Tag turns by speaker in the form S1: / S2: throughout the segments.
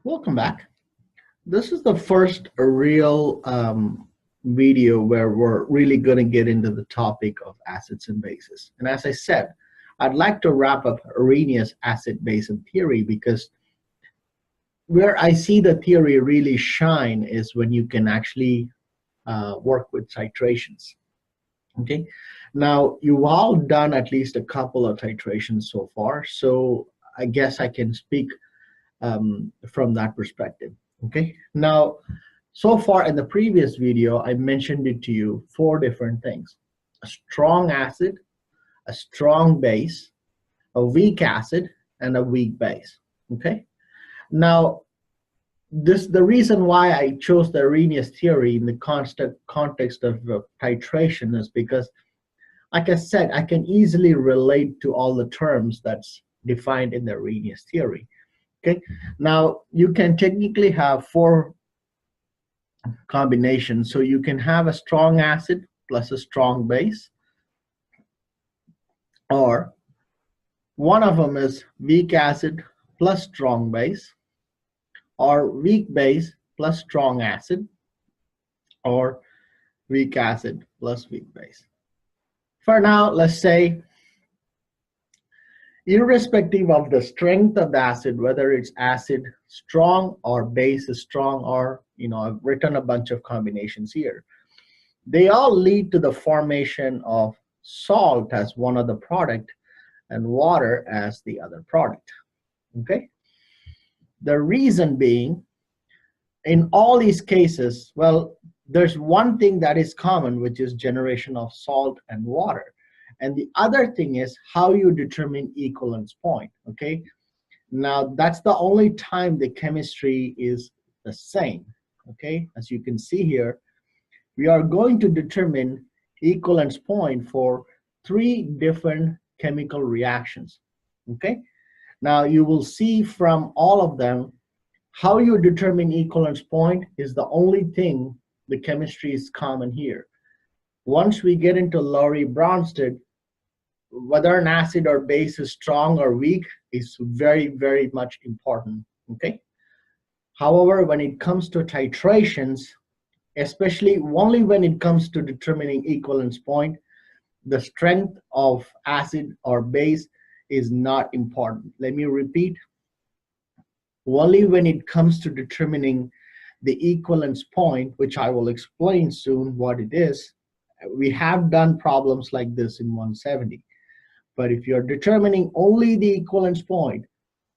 S1: Welcome back. This is the first real video where we're really going to get into the topic of acids and bases. And as I said, I'd like to wrap up Arrhenius acid-base theory because where I see the theory really shine is when you can actually work with titrations. Okay, now you've all done at least a couple of titrations so far, so I guess I can speak from that perspective. Okay, now so far in the previous video I mentioned it to you four different things: a strong acid, a strong base, a weak acid, and a weak base. Okay, now the reason why I chose the Arrhenius theory in the context of titration is because, like I said, I can easily relate to all the terms that's defined in the Arrhenius theory. Okay, now you can technically have four combinations. So you can have a strong acid plus a strong base, or one of them is weak acid plus strong base, or weak base plus strong acid, or weak acid plus weak base. For now, let's say, irrespective of the strength of the acid, whether it's acid strong or base is strong, or I've written a bunch of combinations here, they all lead to the formation of salt as one of the product and water as the other product. Okay, the reason being, in all these cases, well, there's one thing that is common, which is generation of salt and water. And the other thing is how you determine equivalence point. Okay, now that's the only time the chemistry is the same. Okay, as you can see here, we are going to determine equivalence point for three different chemical reactions. Okay, now you will see from all of them how you determine equivalence point is the only thing the chemistry is common here. Once we get into Lowry-Bronsted, whether an acid or base is strong or weak is very, very much important. Okay. However, when it comes to titrations, especially only when it comes to determining equivalence point, the strength of acid or base is not important. Let me repeat. Only when it comes to determining the equivalence point, which I will explain soon what it is. We have done problems like this in 170. But if you're determining only the equivalence point,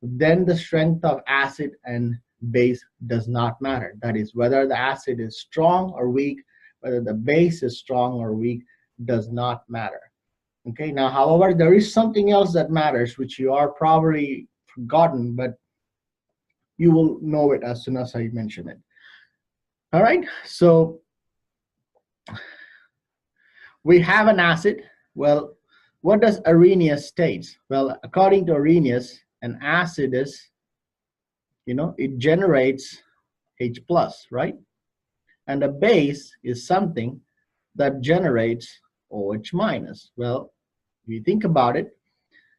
S1: then the strength of acid and base does not matter. That is, whether the acid is strong or weak, whether the base is strong or weak, does not matter. Okay, now, however, there is something else that matters, which you are probably forgotten, but you will know it as soon as I mention it. All right, so we have an acid. Well, what does Arrhenius state? Well, according to Arrhenius, an acid is, it generates H+, right? And a base is something that generates OH-. Well, if you think about it,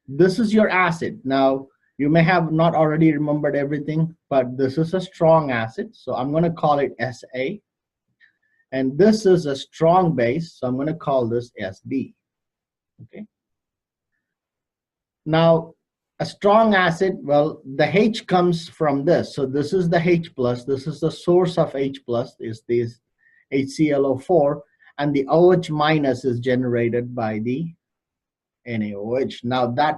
S1: this is your acid. Now, you may have not already remembered everything, but this is a strong acid, so I'm going to call it SA. And this is a strong base, so I'm going to call this SD. Okay. Now, a strong acid, well, the H comes from this. So this is the H+. This is the source of H+, is this HClO4. And the OH- is generated by the NaOH. Now, that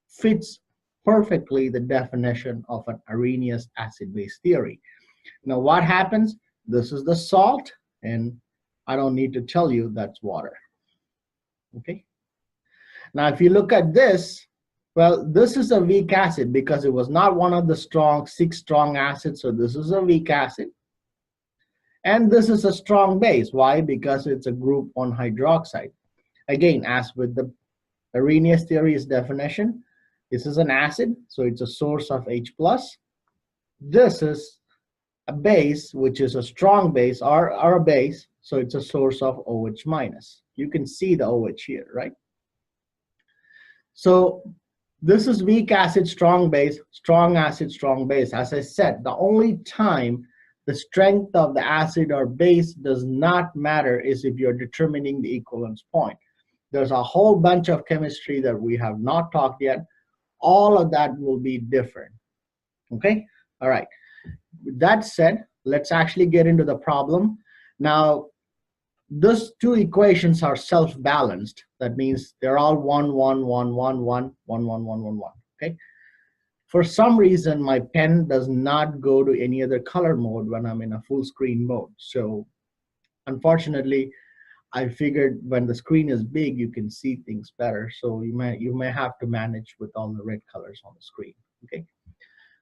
S1: fits perfectly the definition of an Arrhenius acid-base theory. Now, what happens? This is the salt, and I don't need to tell you that's water. Okay. Now, if you look at this, well, this is a weak acid because it was not one of the six strong acids, so this is a weak acid. And this is a strong base. Why? Because it's a group 1 hydroxide. Again, as with the Arrhenius theory's definition, this is an acid, so it's a source of H+. This is a base, which is a strong base, or a base, so it's a source of OH-. You can see the OH here, right? So This is weak acid, strong base, strong acid, strong base. As I said, the only time the strength of the acid or base does not matter is if you're determining the equivalence point. There's a whole bunch of chemistry that we have not talked yet. All of that will be different. Okay? All right. With that said, let's actually get into the problem. Now, those two equations are self-balanced. That means they're all 1, 1, 1, 1, 1, 1, 1, 1, 1, 1. Okay? For some reason, my pen does not go to any other color mode when I'm in a full screen mode. So, unfortunately, I figured when the screen is big, you can see things better. So you may have to manage with all the red colors on the screen. Okay.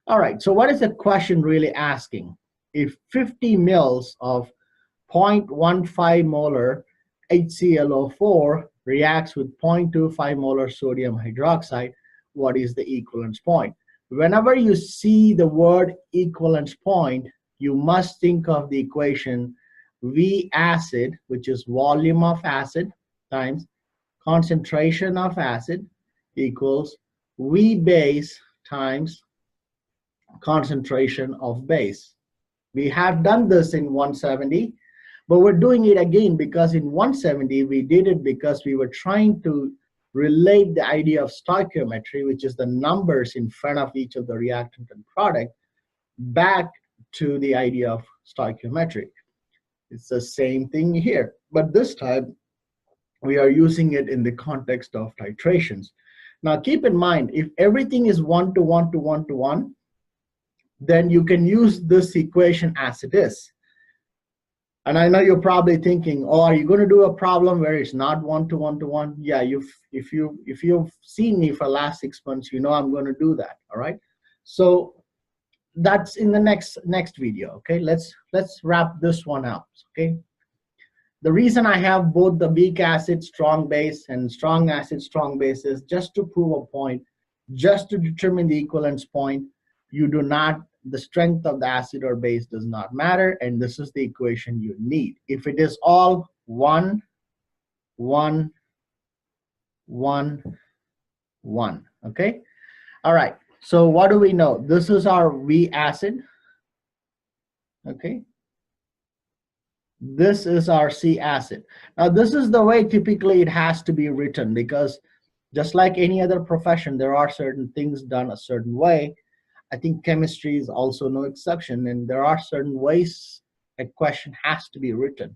S1: All right. So what is the question really asking? If 50 mils of 0.15 molar HClO4 reacts with 0.25 molar sodium hydroxide, what is the equivalence point? Whenever you see the word equivalence point, you must think of the equation V acid, which is volume of acid times concentration of acid, equals V base times concentration of base. We have done this in 170, but we're doing it again because in 170 we did it because we were trying to relate the idea of stoichiometry, which is the numbers in front of each of the reactant and product, back to the idea of stoichiometry. It's the same thing here, but this time we are using it in the context of titrations. Now keep in mind, if everything is 1 to 1 to 1 to 1, then you can use this equation as it is. And I know you're probably thinking, oh, are you going to do a problem where it's not 1 to 1 to 1? Yeah, if you've seen me for the last 6 months, you know I'm going to do that. All right. So that's in the next video. Okay. Let's wrap this one up. Okay. The reason I have both the weak acid, strong base, and strong acid, strong base is just to prove a point, just to determine the equivalence point. The strength of the acid or base does not matter, and this is the equation you need. If it is all 1, 1, 1, 1, okay? All right, so what do we know? This is our V acid, okay? This is our C acid. Now, this is the way typically it has to be written, because just like any other profession, there are certain things done a certain way. I think chemistry is also no exception, and there are certain ways a question has to be written.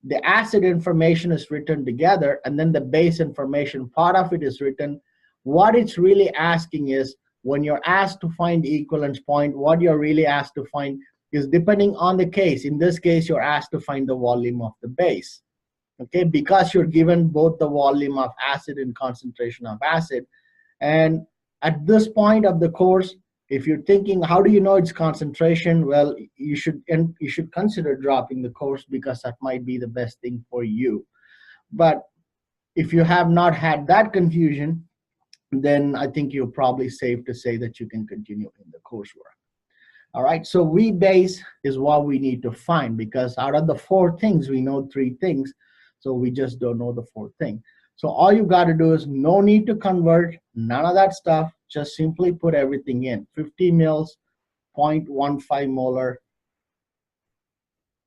S1: The acid information is written together, and then the base information, part of it is written. What it's really asking is, when you're asked to find the equivalence point, what you're really asked to find is depending on the case. In this case, you're asked to find the volume of the base, okay, because you're given both the volume of acid and concentration of acid. And at this point of the course, if you're thinking, how do you know it's concentration? Well, you should consider dropping the course, because that might be the best thing for you. But if you have not had that confusion, then I think you're probably safe to say that you can continue in the coursework. All right, so V base is what we need to find, because out of the 4 things, we know 3 things, so we just don't know the 4th thing. So all you got to do is no need to convert, none of that stuff. Just simply put everything in. 50 mils, 0.15 molar.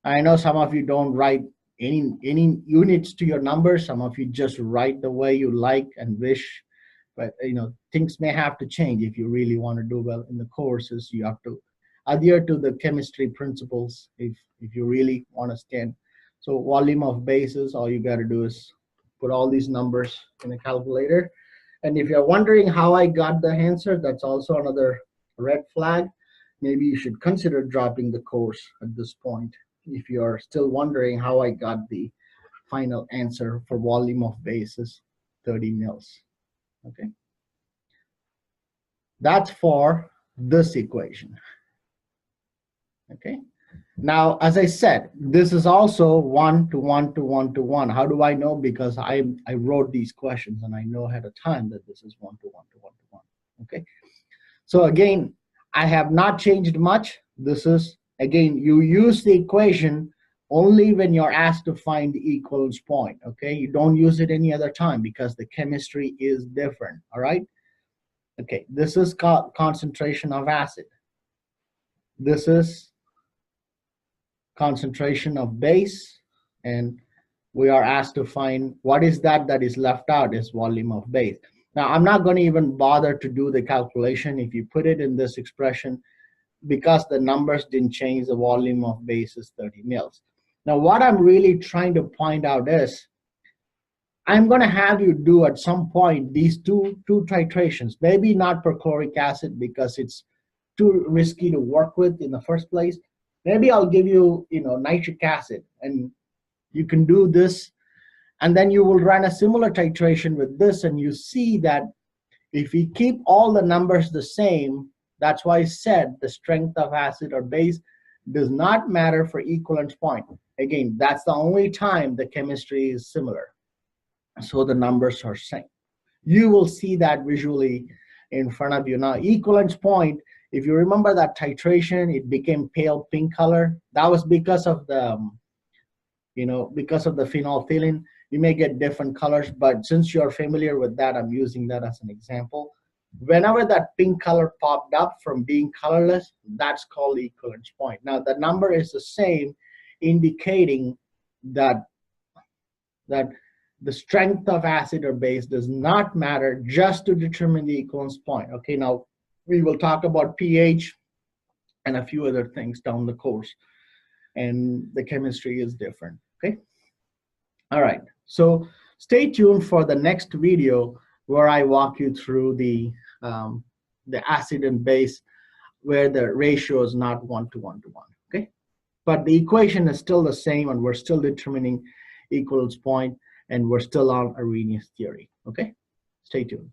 S1: I know some of you don't write any units to your numbers. Some of you just write the way you like and wish. But you know, things may have to change if you really want to do well in the courses. You have to adhere to the chemistry principles if you really want to stand. So volume of bases, all you got to do is put all these numbers in a calculator. And if you're wondering how I got the answer, that's also another red flag. Maybe you should consider dropping the course at this point if you're still wondering how I got the final answer for volume of bases 30 mils. Okay, that's for this equation. Okay, now as I said, this is also 1 to 1 to 1 to 1. How do I know? Because I wrote these questions and I know ahead of time that this is 1 to 1 to 1 to 1. Okay, so again, I have not changed much. This is, again, you use the equation only when you're asked to find the equivalence point. Okay, you don't use it any other time because the chemistry is different. All right, Okay, this is concentration of acid. This is concentration of base, and we are asked to find what is that is left out is volume of base. Now, I'm not going to even bother to do the calculation. If you put it in this expression, because the numbers didn't change, the volume of base is 30 mils. Now, what I'm really trying to point out is, I'm going to have you do at some point these two titrations, maybe not perchloric acid because it's too risky to work with in the first place. Maybe I'll give you, nitric acid, and you can do this, and then you will run a similar titration with this, and you see that if we keep all the numbers the same, that's why I said the strength of acid or base does not matter for equivalence point. Again, that's the only time the chemistry is similar. So the numbers are same. You will see that visually in front of you. Now, equivalence point, if you remember that titration, it became pale pink color. That was because of the, because of the phenolphthalein. You may get different colors, but since you're familiar with that, I'm using that as an example. Whenever that pink color popped up from being colorless, that's called the equivalence point. Now, the number is the same, indicating that the strength of acid or base does not matter just to determine the equivalence point. Okay, now we will talk about pH and a few other things down the course, and the chemistry is different. Okay, all right, so stay tuned for the next video where I walk you through the acid and base where the ratio is not 1 to 1 to 1. Okay, but the equation is still the same, and we're still determining equivalence point, and we're still on Arrhenius theory. Okay, stay tuned.